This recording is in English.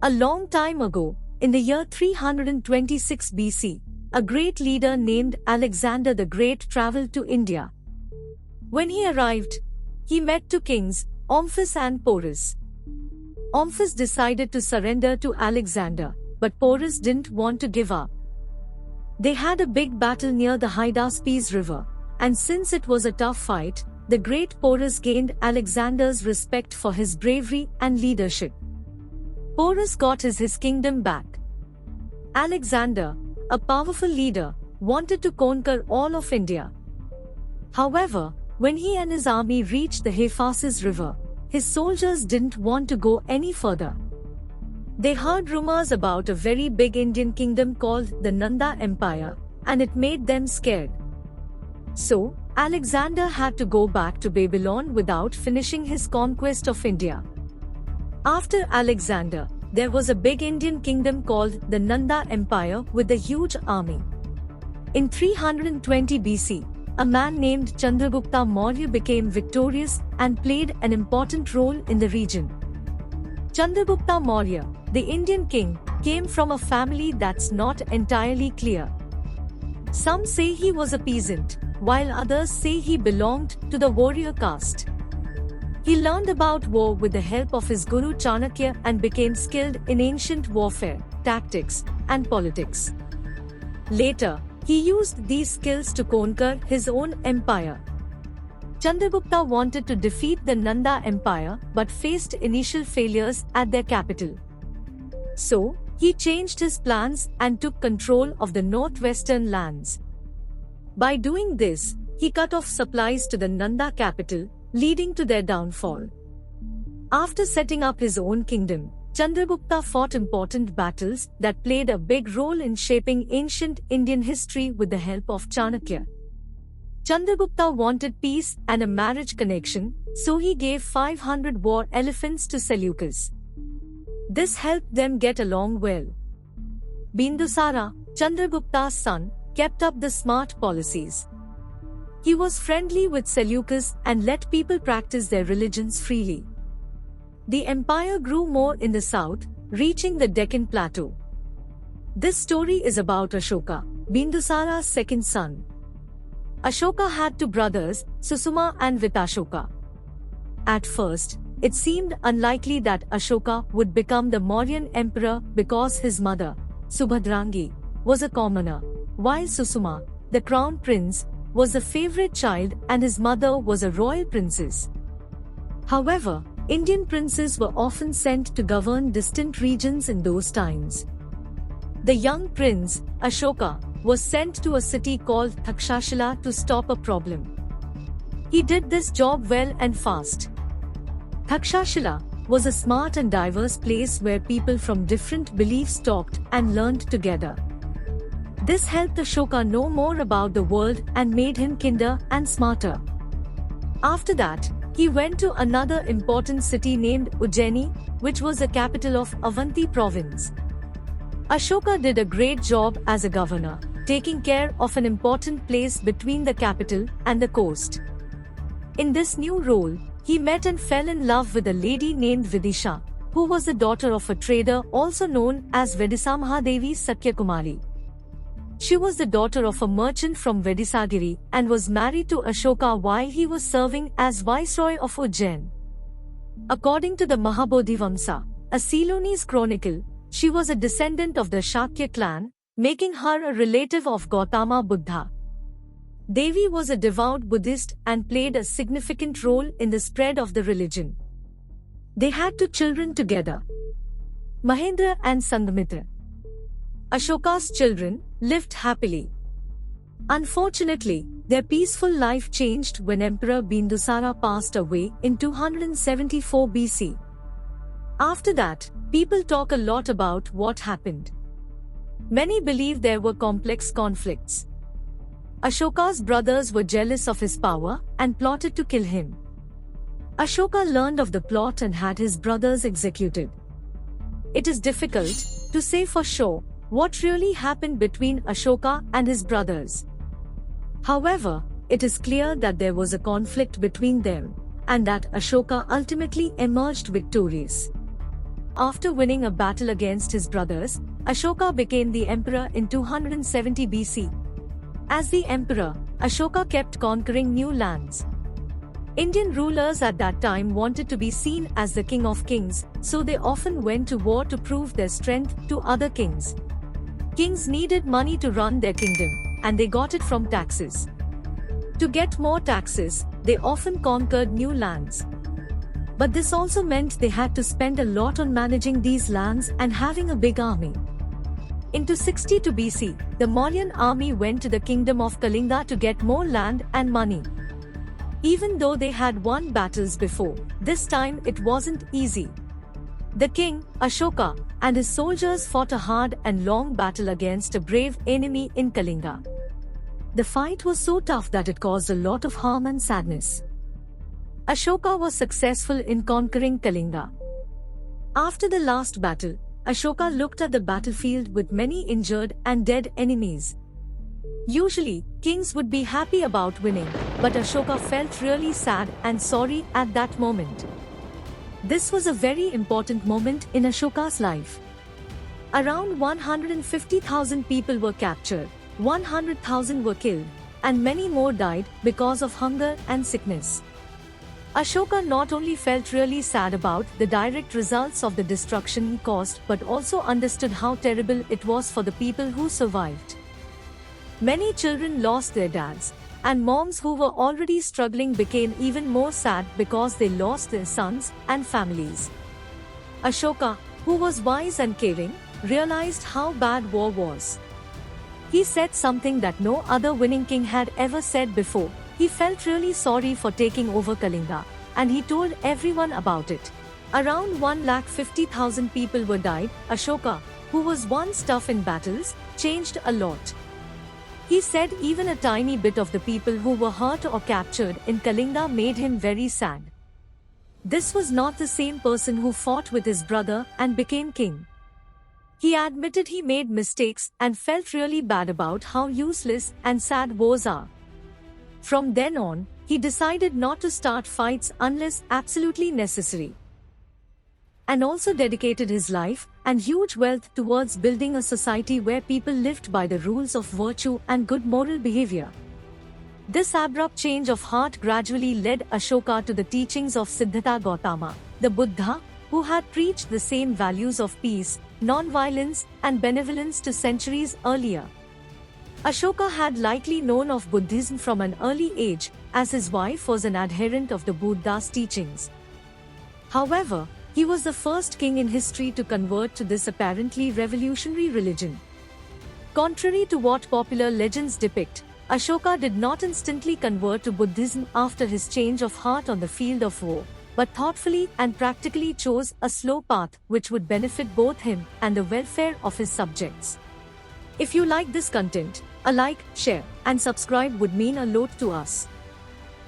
A long time ago, in the year 326 BC, a great leader named Alexander the Great traveled to India. When he arrived, he met two kings, Omphis and Porus. Omphis decided to surrender to Alexander, but Porus didn't want to give up. They had a big battle near the Hydaspes river, and since it was a tough fight, the great Porus gained Alexander's respect for his bravery and leadership. Porus got his kingdom back. Alexander, a powerful leader, wanted to conquer all of India. However, when he and his army reached the Hydaspes river, his soldiers didn't want to go any further. They heard rumors about a very big Indian kingdom called the Nanda Empire, and it made them scared. So, Alexander had to go back to Babylon without finishing his conquest of India. After Alexander, there was a big Indian kingdom called the Nanda Empire with a huge army. In 320 BC, a man named Chandragupta Maurya became victorious and played an important role in the region. Chandragupta Maurya, the Indian king, came from a family that's not entirely clear. Some say he was a peasant, while others say he belonged to the warrior caste. He learned about war with the help of his guru Chanakya and became skilled in ancient warfare, tactics, and politics. Later, he used these skills to conquer his own empire. Chandragupta wanted to defeat the Nanda Empire but faced initial failures at their capital. So, he changed his plans and took control of the northwestern lands. By doing this, he cut off supplies to the Nanda capital, leading to their downfall. After setting up his own kingdom, Chandragupta fought important battles that played a big role in shaping ancient Indian history with the help of Chanakya. Chandragupta wanted peace and a marriage connection, so he gave 500 war elephants to Seleucus. This helped them get along well. Bindusara, Chandragupta's son, kept up the smart policies. He was friendly with Seleucus and let people practice their religions freely. The empire grew more in the south, reaching the Deccan Plateau. This story is about Ashoka, Bindusara's second son. Ashoka had two brothers, Susuma and Vitashoka. At first, it seemed unlikely that Ashoka would become the Mauryan emperor because his mother, Subhadrangi, was a commoner, while Susuma, the crown prince, was a favorite child and his mother was a royal princess. However, Indian princes were often sent to govern distant regions in those times. The young prince, Ashoka, was sent to a city called Takshashila to stop a problem. He did this job well and fast. Takshashila was a smart and diverse place where people from different beliefs talked and learned together. This helped Ashoka know more about the world and made him kinder and smarter. After that, he went to another important city named Ujjaini, which was the capital of Avanti province. Ashoka did a great job as a governor, taking care of an important place between the capital and the coast. In this new role, he met and fell in love with a lady named Vidisha, who was the daughter of a trader also known as Vedisamhadevi Sakyakumari. She was the daughter of a merchant from Vedisagiri and was married to Ashoka while he was serving as viceroy of Ujjain. According to the Mahabodhivamsa, a Ceylonese chronicle, she was a descendant of the Shakya clan, making her a relative of Gautama Buddha. Devi was a devout Buddhist and played a significant role in the spread of the religion. They had two children together, Mahendra and Sandamitra. Ashoka's children lived happily. Unfortunately, their peaceful life changed when Emperor Bindusara passed away in 274 BC. After that, people talk a lot about what happened. Many believe there were complex conflicts. Ashoka's brothers were jealous of his power and plotted to kill him. Ashoka learned of the plot and had his brothers executed. It is difficult to say for sure what really happened between Ashoka and his brothers. However, it is clear that there was a conflict between them, and that Ashoka ultimately emerged victorious. After winning a battle against his brothers, Ashoka became the emperor in 270 BC. As the emperor, Ashoka kept conquering new lands. Indian rulers at that time wanted to be seen as the king of kings, so they often went to war to prove their strength to other kings. Kings needed money to run their kingdom, and they got it from taxes. To get more taxes, they often conquered new lands. But this also meant they had to spend a lot on managing these lands and having a big army. In 262 BC, the Mauryan army went to the kingdom of Kalinga to get more land and money. Even though they had won battles before, this time it wasn't easy. The king, Ashoka, and his soldiers fought a hard and long battle against a brave enemy in Kalinga. The fight was so tough that it caused a lot of harm and sadness. Ashoka was successful in conquering Kalinga. After the last battle, Ashoka looked at the battlefield with many injured and dead enemies. Usually, kings would be happy about winning, but Ashoka felt really sad and sorry at that moment. This was a very important moment in Ashoka's life. Around 150,000 people were captured, 100,000 were killed, and many more died because of hunger and sickness. Ashoka not only felt really sad about the direct results of the destruction he caused but also understood how terrible it was for the people who survived. Many children lost their dads, and moms who were already struggling became even more sad because they lost their sons and families. Ashoka, who was wise and caring, realized how bad war was. He said something that no other winning king had ever said before. He felt really sorry for taking over Kalinga, and he told everyone about it. Around 150,000 people were died. Ashoka, who was once tough in battles, changed a lot. He said even a tiny bit of the people who were hurt or captured in Kalinga made him very sad. This was not the same person who fought with his brother and became king. He admitted he made mistakes and felt really bad about how useless and sad wars are. From then on, he decided not to start fights unless absolutely necessary, and also dedicated his life and huge wealth towards building a society where people lived by the rules of virtue and good moral behavior. This abrupt change of heart gradually led Ashoka to the teachings of Siddhartha Gautama, the Buddha, who had preached the same values of peace, non-violence, and benevolence to centuries earlier. Ashoka had likely known of Buddhism from an early age, as his wife was an adherent of the Buddha's teachings. However, he was the first king in history to convert to this apparently revolutionary religion. Contrary to what popular legends depict, Ashoka did not instantly convert to Buddhism after his change of heart on the field of war, but thoughtfully and practically chose a slow path which would benefit both him and the welfare of his subjects. If you like this content, a like, share, and subscribe would mean a lot to us.